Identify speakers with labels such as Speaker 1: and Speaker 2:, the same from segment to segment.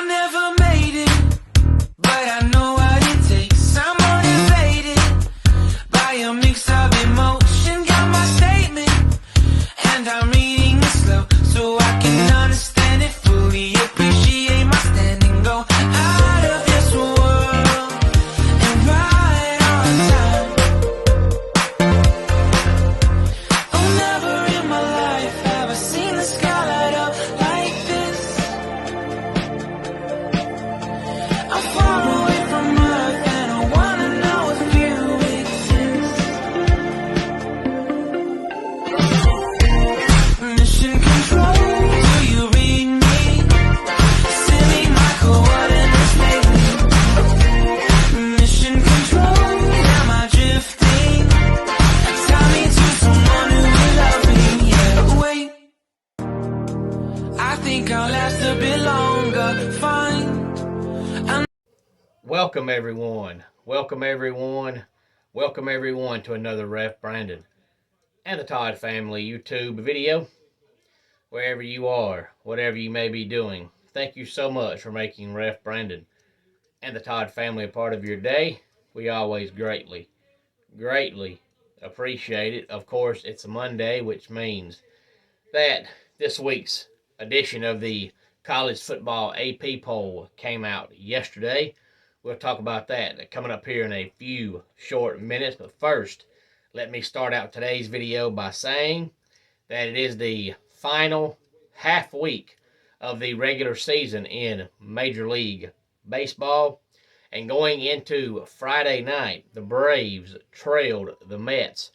Speaker 1: never made it, but I know what it takes. I'm motivated by a mix of emotion. Got my statement, and I'm reading it slow so I can understand it fully. Appreciate my standing, go out of this world and right on time. Oh, never in my life have I seen the sky light up like this. I'm far away from Earth and I wanna know if you exist. Mission control, do you read me? Send me my coordinates lately. Mission control, am I drifting? Tie me to someone who will love me, yeah. Wait, I think I'll last a bit longer. Fine.
Speaker 2: Welcome everyone, welcome everyone, welcome everyone to another Ref Brandon and the Todd Family YouTube video. Wherever you are, whatever you may be doing, thank you so much for making Ref Brandon and the Todd Family a part of your day. We always greatly appreciate it. Of course, it's a Monday, which means that this week's edition of the College Football AP poll came out yesterday. We'll talk about that coming up here in a few short minutes. But first, let me start out today's video by saying that it is the final half week of the regular season in Major League Baseball. And going into Friday night, the Braves trailed the Mets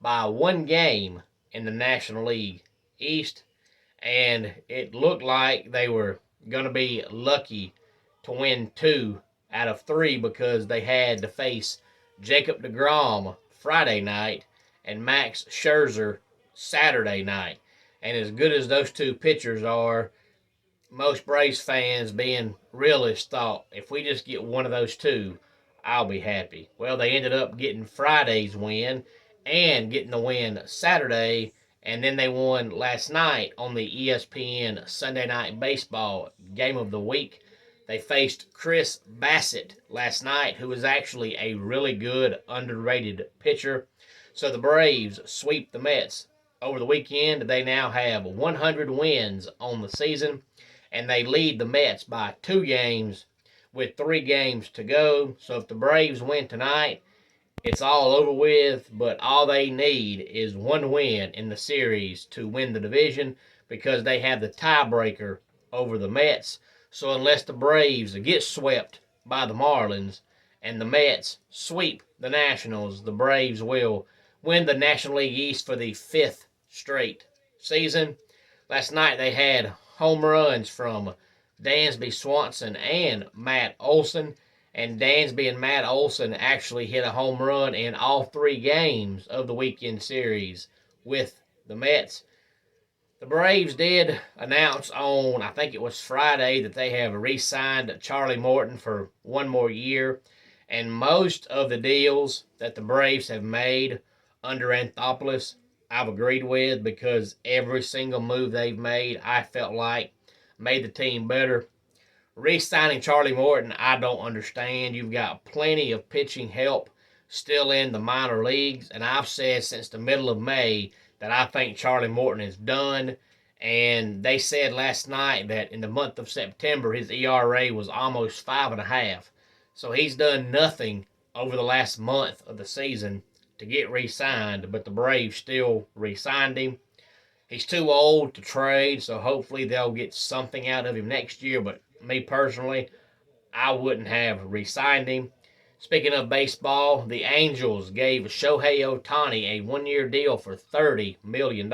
Speaker 2: by one game in the National League East. And it looked like they were going to be lucky to win 2 out of 3 because they had to face Jacob deGrom Friday night and Max Scherzer Saturday night. And as good as those two pitchers are, most Braves fans, being realists, thought if we just get one of those two, I'll be happy. Well, they ended up getting Friday's win and getting the win Saturday, and then they won last night on the ESPN Sunday Night Baseball Game of the Week. They faced Chris Bassett last night, who is actually a really good, underrated pitcher. So the Braves sweep the Mets over the weekend. They now have 100 wins on the season, and they lead the Mets by 2 games with 3 games to go. So if the Braves win tonight, it's all over with, but all they need is 1 win in the series to win the division because they have the tiebreaker over the Mets. So unless the Braves get swept by the Marlins and the Mets sweep the Nationals, the Braves will win the National League East for the 5th straight season. Last night they had home runs from Dansby Swanson and Matt Olson. And Dansby and Matt Olson actually hit a home run in all 3 games of the weekend series with the Mets. The Braves did announce on, I think it was Friday, that they have re-signed Charlie Morton for 1 more year. And most of the deals that the Braves have made under Anthopoulos, I've agreed with, because every single move they've made, I felt like made the team better. Re-signing Charlie Morton, I don't understand. You've got plenty of pitching help still in the minor leagues, and I've said since the middle of May that I think Charlie Morton is done. And they said last night that in the month of September, his ERA was almost 5.5. So he's done nothing over the last month of the season to get re-signed, but the Braves still re-signed him. He's too old to trade, so hopefully they'll get something out of him next year, but me personally, I wouldn't have re-signed him. Speaking of baseball, the Angels gave Shohei Ohtani a 1-year deal for $30 million.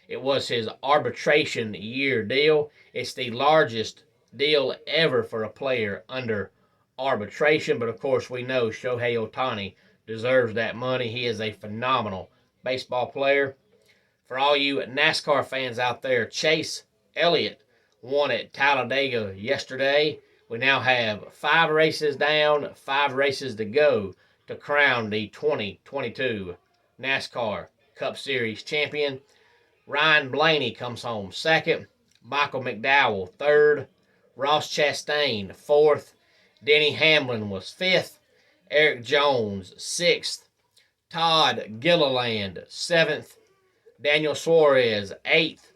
Speaker 2: It was his arbitration year deal. It's the largest deal ever for a player under arbitration, but of course we know Shohei Ohtani deserves that money. He is a phenomenal baseball player. For all you NASCAR fans out there, Chase Elliott won at Talladega yesterday. We now have 5 races down, 5 races to go to crown the 2022 NASCAR Cup Series champion. Ryan Blaney comes home second, Michael McDowell third, Ross Chastain, 4th. Denny Hamlin was 5th. Eric Jones, 6th. Todd Gilliland, 7th. Daniel Suarez, 8th.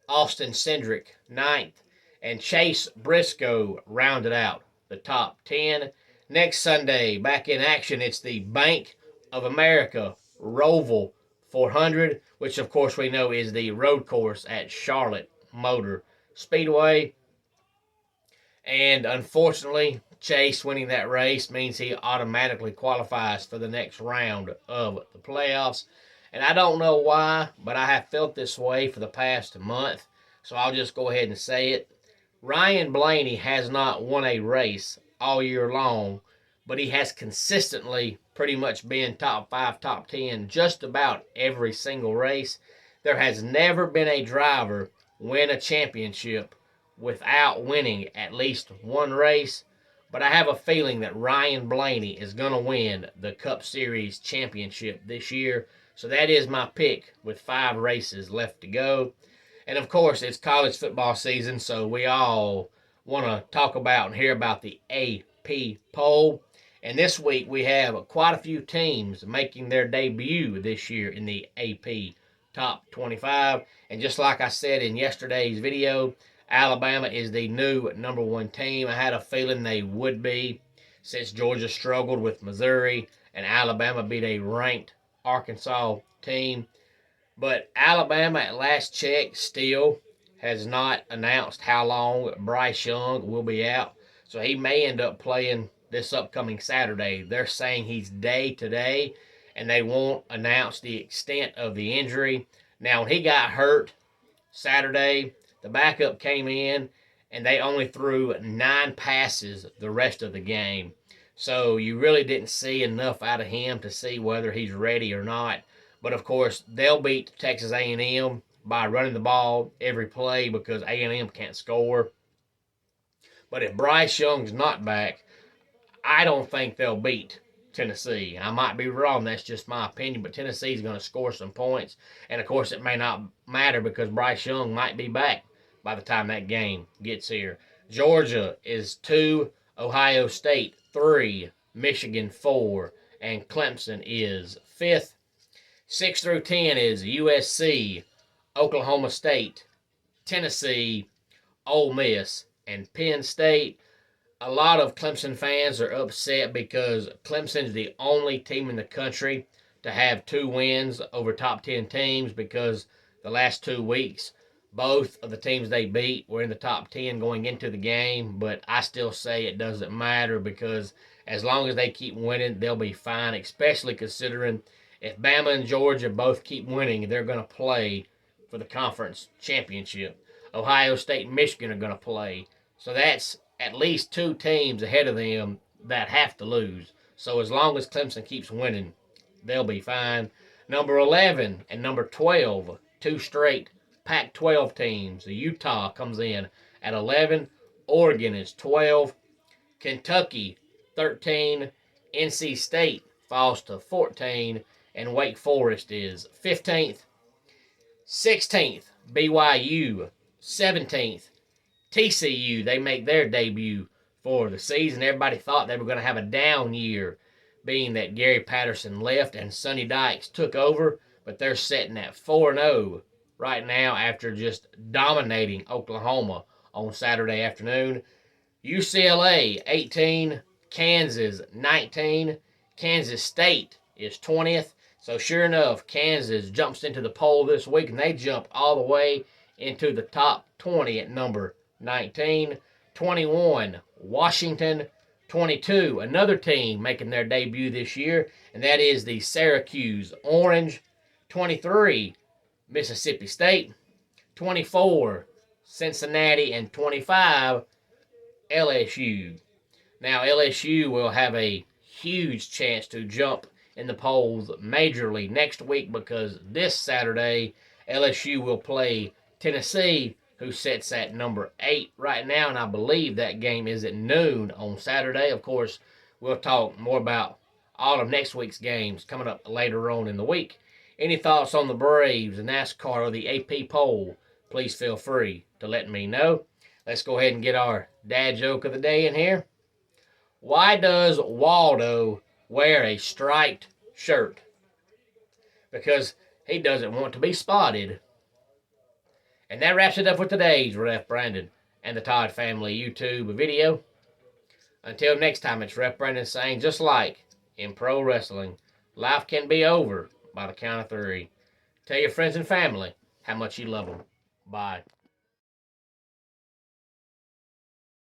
Speaker 2: Austin Cindric, 9th. And Chase Briscoe rounded out the top 10. Next Sunday, back in action, it's the Bank of America Roval 400, which of course we know is the road course at Charlotte Motor Speedway. And unfortunately, Chase winning that race means he automatically qualifies for the next round of the playoffs. And I don't know why, but I have felt this way for the past month, so I'll just go ahead and say it. Ryan Blaney has not won a race all year long, but he has consistently pretty much been top 5, top 10 just about every single race. There has never been a driver win a championship without winning at least one race, but I have a feeling that Ryan Blaney is going to win the Cup Series championship this year. So that is my pick with 5 races left to go. And of course, it's college football season, so we all want to talk about and hear about the AP poll. And this week we have quite a few teams making their debut this year in the AP Top 25. And just like I said in yesterday's video, Alabama is the new number 1 team. I had a feeling they would be since Georgia struggled with Missouri and Alabama beat a ranked Arkansas team. But Alabama, at last check, still has not announced how long Bryce Young will be out. So he may end up playing this upcoming Saturday. They're saying he's day-to-day, and they won't announce the extent of the injury. Now, when he got hurt Saturday, the backup came in, and they only threw 9 passes the rest of the game. So you really didn't see enough out of him to see whether he's ready or not. But of course, they'll beat Texas A&M by running the ball every play because A&M can't score. But if Bryce Young's not back, I don't think they'll beat Tennessee. I might be wrong, that's just my opinion, but Tennessee's going to score some points. And of course, it may not matter because Bryce Young might be back by the time that game gets here. Georgia is 2, Ohio State 3, Michigan 4, and Clemson is 5th. 6 through 10 is USC, Oklahoma State, Tennessee, Ole Miss, and Penn State. A lot of Clemson fans are upset because Clemson's the only team in the country to have 2 wins over top 10 teams because the last 2 weeks, both of the teams they beat were in the top 10 going into the game. But I still say it doesn't matter because as long as they keep winning, they'll be fine, especially considering if Bama and Georgia both keep winning, they're going to play for the conference championship. Ohio State and Michigan are going to play. So that's at least 2 teams ahead of them that have to lose. So as long as Clemson keeps winning, they'll be fine. Number 11 and number 12, 2 straight Pac-12 teams. Utah comes in at 11. Oregon is 12. Kentucky, 13. NC State falls to 14. And Wake Forest is 15th. 16th, BYU. 17th, TCU. They make their debut for the season. Everybody thought they were going to have a down year, being that Gary Patterson left and Sonny Dykes took over. But they're sitting at 4-0 right now after just dominating Oklahoma on Saturday afternoon. UCLA, 18. Kansas, 19. Kansas State is 20th. So sure enough, Kansas jumps into the poll this week, and they jump all the way into the top 20 at number 19. 21, Washington. 22, another team making their debut this year, and that is the Syracuse Orange. 23, Mississippi State. 24, Cincinnati. And 25, LSU. Now, LSU will have a huge chance to jump in the polls majorly next week because this Saturday, LSU will play Tennessee, who sits at number 8 right now, and I believe that game is at noon on Saturday. Of course, we'll talk more about all of next week's games coming up later on in the week. Any thoughts on the Braves, the NASCAR, or the AP poll, please feel free to let me know. Let's go ahead and get our dad joke of the day in here. Why does Waldo wear a striped shirt? Because he doesn't want to be spotted. And that wraps it up for today's Ref Brandon and the Todd Family YouTube video. Until next time, it's Ref Brandon saying, just like in pro wrestling, life can be over by the count of 3. Tell your friends and family how much you love them. Bye.